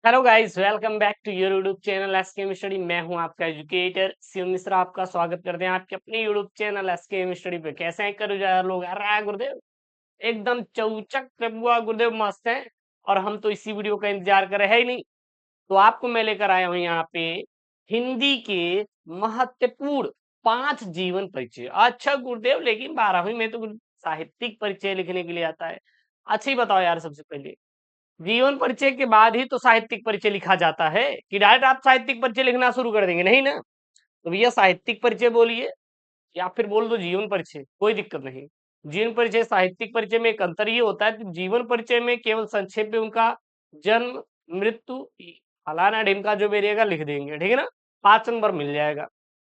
Hello guys, welcome back to your YouTube channel SKM study. मैं हूं आपका educator Shiv Mishra. आपका स्वागत करते हैं आपके अपने यूट्यूब चैनल एसकेएम स्टडी पे। कैसे हैं करो यार लोग? अरे गुरुदेव एकदम चौचक हुआ गुरुदेव, मस्त है। और हम तो इसी वीडियो का इंतजार कर रहे हैं ही नहीं। तो आपको मैं लेकर आया हूं यहाँ पे हिंदी के महत्वपूर्ण 5 जीवन परिचय। अच्छा गुरुदेव, लेकिन 12वीं में तो साहित्यिक परिचय लिखने के लिए आता है। अच्छा ही बताओ यार, सबसे पहले जीवन परिचय के बाद ही तो साहित्यिक परिचय लिखा जाता है कि डायरेक्ट आप साहित्यिक परिचय लिखना शुरू कर देंगे? नहीं ना। तो भैया साहित्यिक परिचय बोलिए या फिर बोल दो जीवन परिचय, कोई दिक्कत नहीं। जीवन परिचय साहित्यिक परिचय में एक अंतर ये होता है कि जीवन परिचय में केवल संक्षेप में उनका जन्म, मृत्यु, फलाना ढिमका जो भी रहेगा लिख देंगे, ठीक है ना। 5 नंबर मिल जाएगा।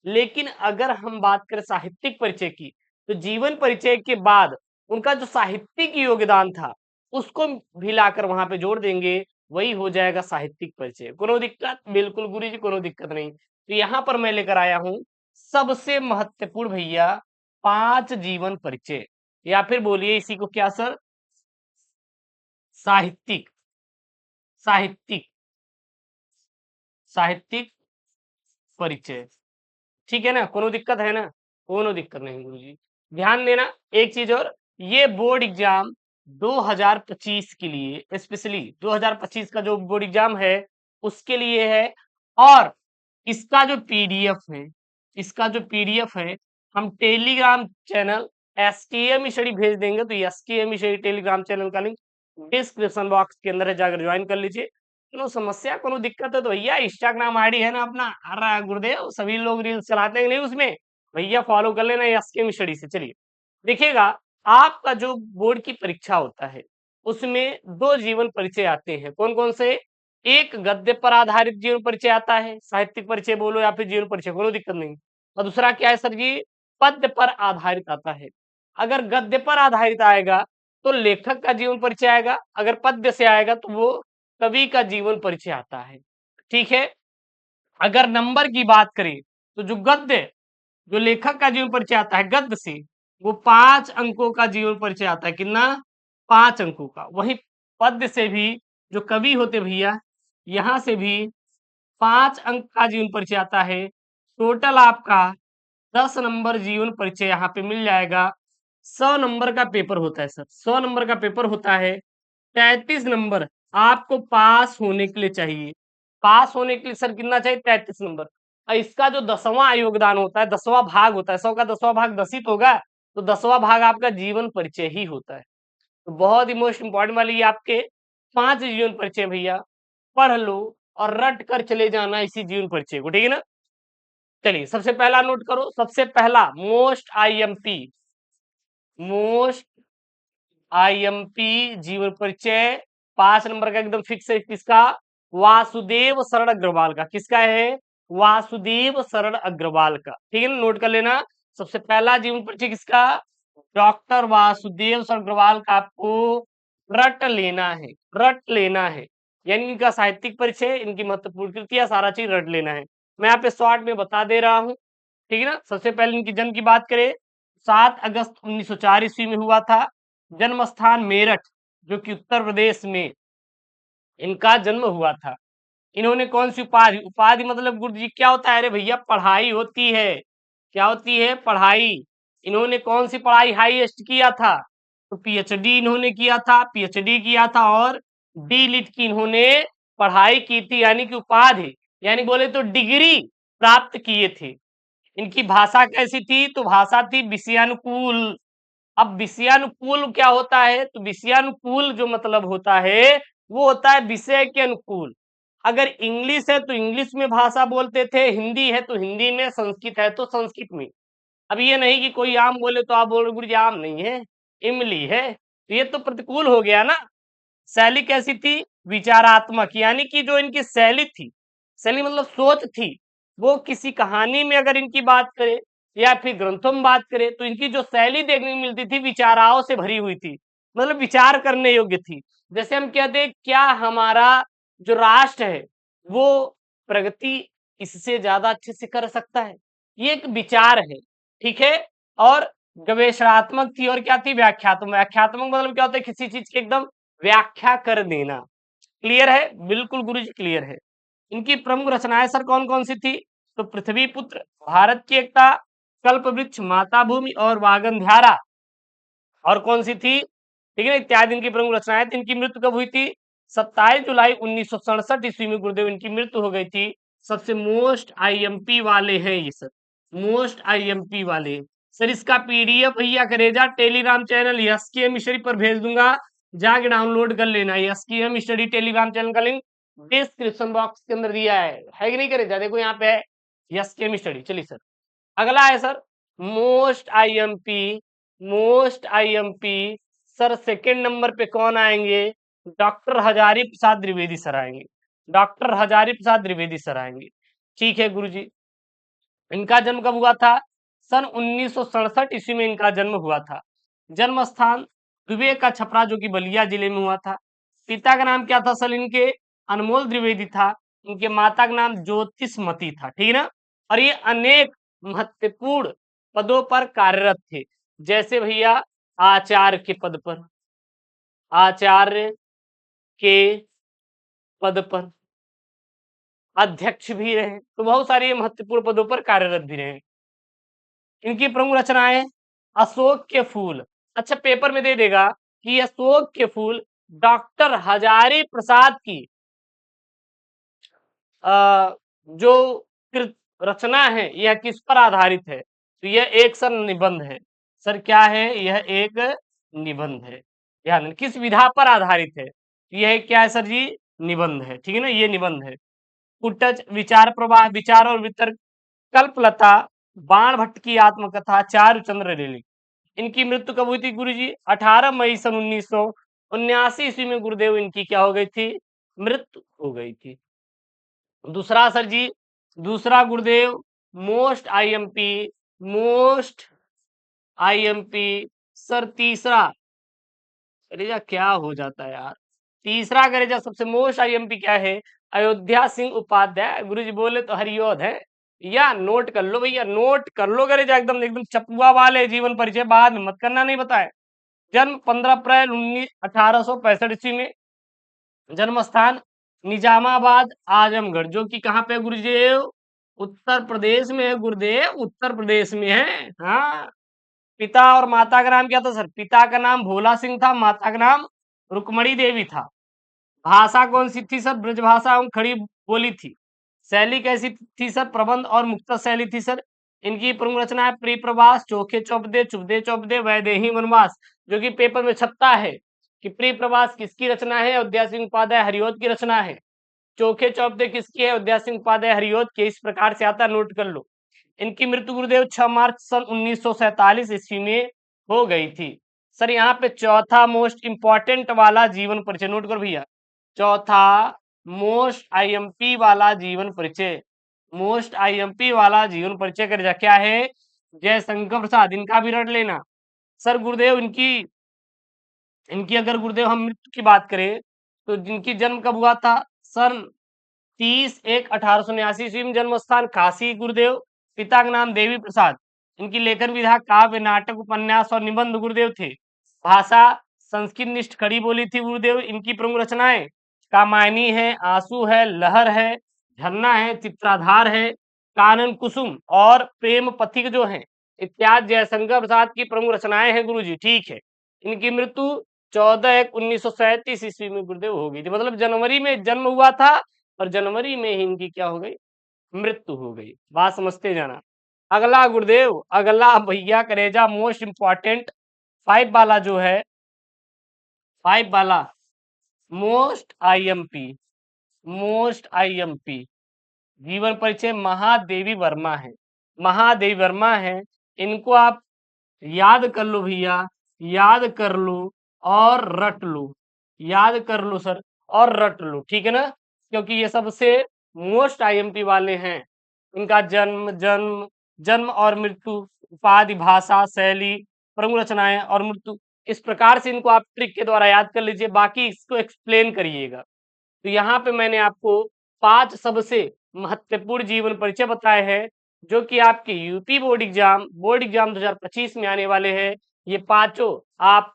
लेकिन अगर हम बात करें साहित्यिक परिचय की, तो जीवन परिचय के बाद उनका जो साहित्यिक योगदान था उसको भी लाकर वहां पे जोड़ देंगे। वही हो जाएगा साहित्यिक परिचय। कोनो दिक्कत? बिल्कुल गुरु जी, कोनो दिक्कत नहीं। तो यहाँ पर मैं लेकर आया हूं सबसे महत्वपूर्ण भैया 5 जीवन परिचय, या फिर बोलिए इसी को क्या सर? साहित्यिक साहित्यिक साहित्यिक परिचय। ठीक है ना? कोनो दिक्कत है ना? कोनो दिक्कत नहीं गुरुजी। ध्यान देना एक चीज और, ये बोर्ड एग्जाम 2025 के लिए, स्पेशली 2025 का जो बोर्ड एग्जाम है उसके लिए है। और इसका जो पीडीएफ है, इसका जो पीडीएफ है हम टेलीग्राम चैनल एसकेएम स्टडी भेज देंगे। तो एसकेएम स्टडी टेलीग्राम चैनल का लिंक डिस्क्रिप्शन बॉक्स के अंदर है, जाकर ज्वाइन कर लीजिए। कोनो समस्या, कोनो दिक्कत है तो भैया इंस्टाग्राम आईडी है ना अपना, अरे गुरुदेव सभी लोग रील्स चलाते हैं नहीं उसमें, भैया फॉलो कर लेना एसकेएम स्टडी से। चलिए देखिएगा, आपका जो बोर्ड की परीक्षा होता है उसमें 2 जीवन परिचय आते हैं। कौन कौन से? एक गद्य पर आधारित जीवन परिचय आता है, साहित्यिक परिचय बोलो या फिर जीवन परिचय, कोई दिक्कत नहीं। और दूसरा क्या है सर जी? पद्य पर आधारित आता है। अगर गद्य पर आधारित आएगा तो लेखक का जीवन परिचय आएगा, अगर पद्य से आएगा तो वो कवि का जीवन परिचय आता है। ठीक है। अगर नंबर की बात करें तो जो गद्य, जो लेखक का जीवन परिचय आता है गद्य से, वो 5 अंकों का जीवन परिचय आता है। कितना? 5 अंकों का। वही पद्य से भी जो कवि होते भैया, यहां से भी 5 अंक का जीवन परिचय आता है। टोटल आपका 10 नंबर जीवन परिचय यहाँ पे मिल जाएगा। 100 नंबर का पेपर होता है सर, 100 नंबर का पेपर होता है। 33 नंबर आपको पास होने के लिए चाहिए। पास होने के लिए सर कितना चाहिए? 33 नंबर। और इसका जो 10वां योगदान होता है, 10वां भाग होता है, 100 का 10वां भाग 10 ही तो होगा, तो 10वां भाग आपका जीवन परिचय ही होता है। तो बहुत ही मोस्ट इंपॉर्टेंट वाली ये आपके 5 जीवन परिचय भैया, पढ़ लो और रट कर चले जाना इसी जीवन परिचय को, ठीक है ना। चलिए सबसे पहला नोट करो, सबसे पहला मोस्ट आईएमपी, मोस्ट आईएमपी जीवन परिचय 5 नंबर का एकदम फिक्स है। किसका? वासुदेव शरण अग्रवाल का। किसका है? वासुदेव शरण अग्रवाल का। ठीक है ना, नोट कर लेना। सबसे पहला जीवन परिचय किसका? डॉक्टर वासुदेव शरण अग्रवाल का। आपको रट लेना है, रट लेना है। यानी इनका साहित्यिक परिचय, इनकी महत्वपूर्ण कृतियां, सारा चीज रट लेना है। मैं यहाँ पे शॉर्ट में बता दे रहा हूँ, ठीक है ना। सबसे पहले इनकी जन्म की बात करें, 7 अगस्त 1904 ईस्वी में हुआ था। जन्म स्थान मेरठ, जो कि उत्तर प्रदेश में इनका जन्म हुआ था। इन्होंने कौन सी उपाधि, उपाधि मतलब गुरु जी क्या होता है? अरे भैया पढ़ाई होती है। क्या होती है? पढ़ाई। इन्होंने कौन सी पढ़ाई हाईएस्ट किया था? तो पीएचडी इन्होंने किया था, पीएचडी किया था। और डी लिट की इन्होंने पढ़ाई की थी, यानी कि उपाधि, यानी बोले तो डिग्री प्राप्त किए थे। इनकी भाषा कैसी थी? तो भाषा थी विषयानुकूल। अब विषयानुकूल क्या होता है? तो विषयानुकूल जो मतलब होता है वो होता है विषय के अनुकूल। अगर इंग्लिश है तो इंग्लिश में भाषा बोलते थे, हिंदी है तो हिंदी में, संस्कृत है तो संस्कृत में। अब ये नहीं कि कोई आम बोले तो आप बोल रहे गुरु जी आम नहीं है, इमली है, तो ये तो प्रतिकूल हो गया ना। शैली कैसी थी? विचारात्मक, यानी कि जो इनकी शैली थी, शैली मतलब सोच थी, वो किसी कहानी में अगर इनकी बात करें या फिर ग्रंथों में बात करें तो इनकी जो शैली देखने को मिलती थी विचाराओं से भरी हुई थी, मतलब विचार करने योग्य थी। जैसे हम कहते हैं क्या हमारा जो राष्ट्र है वो प्रगति इससे ज्यादा अच्छे से कर सकता है? ये एक विचार है, ठीक है। और गवेषणात्मक थी, और क्या थी? व्याख्यात्मक। व्याख्यात्मक मतलब क्या होता है? किसी चीज की एकदम व्याख्या कर देना। क्लियर है? बिल्कुल गुरुजी क्लियर है। इनकी प्रमुख रचनाएं सर कौन कौन सी थी? तो पृथ्वी पुत्र, भारत की एकता, कल्प वृक्ष, माता भूमि और वागंधारा, और कौन सी थी? ठीक है ना, इत्यादि इनकी प्रमुख रचनाएं थी। इनकी मृत्यु कब हुई थी? 27 जुलाई 1967 ईस्वी में गुरुदेव इनकी मृत्यु हो गई थी। सबसे मोस्ट आईएमपी वाले हैं ये सर, मोस्ट आईएमपी वाले। सर इसका पीडीएफ भैया करेजा टेलीग्राम चैनल यस के एम स्टडी पर भेज दूंगा, जाके डाउनलोड कर लेना। यस के एम स्टडी टेलीग्राम चैनल का लिंक डिस्क्रिप्शन बॉक्स के अंदर दिया है कि नहीं करेजा? देखो यहाँ पे है यस के एम स्टडी। चलिए सर, अगला है sir most IMP, most IMP. Sir second number पे कौन आएंगे? डॉक्टर हजारी प्रसाद द्विवेदी सर आएंगे, डॉक्टर हजारी प्रसाद द्विवेदी सर आएंगे। ठीक है गुरुजी। इनका जन्म कब हुआ था? सन 1967 ईस्वी में इनका जन्म हुआ था। जन्म स्थान विवेक का छपरा, जो कि बलिया जिले में हुआ था। पिता का नाम क्या था सर इनके? अनमोल द्विवेदी था। इनके माता का नाम ज्योतिषमती था। ठीक है ना। और ये अनेक महत्वपूर्ण पदों पर कार्यरत थे, जैसे भैया आचार्य के पद पर, आचार्य के पद पर अध्यक्ष भी रहे, तो बहुत सारी महत्वपूर्ण पदों पर कार्यरत भी रहे। इनकी प्रमुख रचनाएं अशोक के फूल। अच्छा, पेपर में दे देगा कि अशोक के फूल डॉक्टर हजारी प्रसाद की जो कृत रचना है, यह किस पर आधारित है? तो यह एक सर निबंध है। सर क्या है? यह एक निबंध है। ध्यान, किस विधा पर आधारित है? यह क्या है सर जी? निबंध है। ठीक है ना, ये निबंध है। कुटच, विचार प्रवाह, विचार और वितर्क, कल्पलता, बाण भट्ट की आत्मकथा, चारुचंद्र रेली। इनकी मृत्यु कब हुई थी गुरुजी? 18 मई सन 1979 ईस्वी में गुरुदेव इनकी क्या हो गई थी? मृत्यु हो गई थी। दूसरा सर जी, दूसरा गुरुदेव most IMP, most IMP. Sir तीसरा, अरे क्या हो जाता है यार, तीसरा करेजा सबसे मोस्ट आईएमपी क्या है? अयोध्या सिंह उपाध्याय। गुरुजी बोले तो हरियोध है, या नोट कर लो भैया, नोट कर लो करेजा, एकदम एकदम चपुआ वाले जीवन परिचय बाद में मत करना, नहीं बताए। जन्म 15 अप्रैल 1865 ईस्वी में। जन्म स्थान निजामाबाद, आजमगढ़, जो कि कहाँ पे है गुरुदेव? उत्तर प्रदेश में है गुरुदेव, उत्तर प्रदेश में है। हाँ। पिता और माता का नाम क्या था सर? पिता का नाम भोला सिंह था, माता का नाम रुक्मणी देवी था। भाषा कौन सी थी सर? ब्रजभाषा एवं खड़ी बोली थी। शैली कैसी थी सर? प्रबंध और मुक्तक शैली थी सर। इनकी प्रमुख रचना है प्रियप्रवास, चोखे चौपदे, चुपदे चौपदे, वैदेही वनवास, जो कि पेपर में छपता है कि प्रियप्रवास किसकी रचना है? अयोध्या सिंह उपाध्याय हरियोध की रचना है। चोखे चौपदे किसकी है? अयोध्या सिंह उपाध्याय हरियोध के। इस प्रकार से आता, नोट कर लो। इनकी मृत्यु गुरुदेव 6 मार्च सन 1947 ईस्वी में हो गई थी। सर यहाँ पे चौथा मोस्ट इंपॉर्टेंट वाला जीवन परिचय नोट करो भैया। चौथा मोस्ट आईएमपी वाला जीवन परिचय, मोस्ट आईएमपी वाला जीवन परिचय कर जा, क्या है? जयशंकर प्रसाद। इनका भी रट लेना। सर गुरुदेव इनकी इनकी अगर गुरुदेव हम मृत्यु की बात करें तो जिनकी जन्म कब हुआ था? सन 30/1/1879 ईस्वी में। जन्म स्थान काशी गुरुदेव। पिता का नाम देवी प्रसाद। इनकी लेखन विधा काव्य, नाटक, उपन्यास और निबंध गुरुदेव थे। भाषा संस्कृत निष्ठ खड़ी बोली थी गुरुदेव। इनकी प्रमुख रचनाएं कामायनी है, आंसू है, लहर है, झरना है, चित्राधार है, कानन कुसुम और प्रेम पथिक जो है इत्यादि जयशंकर प्रसाद की प्रमुख रचनाएं हैं गुरुजी। ठीक है। इनकी मृत्यु 14/1/1937 ईस्वी में गुरुदेव हो गई थी। मतलब जनवरी में जन्म हुआ था और जनवरी में ही इनकी क्या हो गई? मृत्यु हो गई। बात समझते जाना। अगला गुरुदेव, अगला भैया करेजा मोस्ट इंपॉर्टेंट 5 वाला जो है, 5 वाला मोस्ट आईएमपी, मोस्ट आईएमपी जीवन परिचय महादेवी वर्मा है, महादेवी वर्मा है। इनको आप याद कर लो भैया, याद कर लो और रट लो, याद कर लो सर और रट लो। ठीक है ना, क्योंकि ये सबसे मोस्ट आईएमपी वाले हैं। इनका जन्म, जन्म और मृत्यु, उपाधि, भाषा, शैली, प्रमुख रचनाएं और मृत्यु, इस प्रकार से इनको आप ट्रिक के द्वारा याद कर लीजिए, बाकी इसको एक्सप्लेन करिएगा। तो यहाँ पे मैंने आपको 5 सबसे महत्वपूर्ण जीवन परिचय बताए हैं, जो कि आपके यूपी बोर्ड एग्जाम 2025 में आने वाले हैं। ये पांचों आप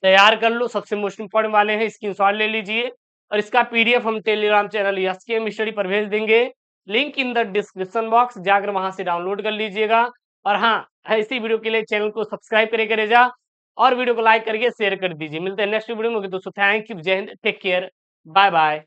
तैयार कर लो, सबसे मोस्ट इंपॉर्टेंट वाले हैं, स्क्रीनशॉट ले लीजिए और इसका पीडीएफ हम टेलीग्राम चैनल एसकेएम स्टडी पर भेज देंगे, link in the description box, जाकर वहां से डाउनलोड कर लीजिएगा। और हाँ, ऐसी वीडियो के लिए चैनल को सब्सक्राइब करके रेजा और वीडियो को लाइक करके शेयर कर दीजिए। मिलते हैं नेक्स्ट वीडियो में, दोस्तों thank you, Jai Hind, take care, bye bye.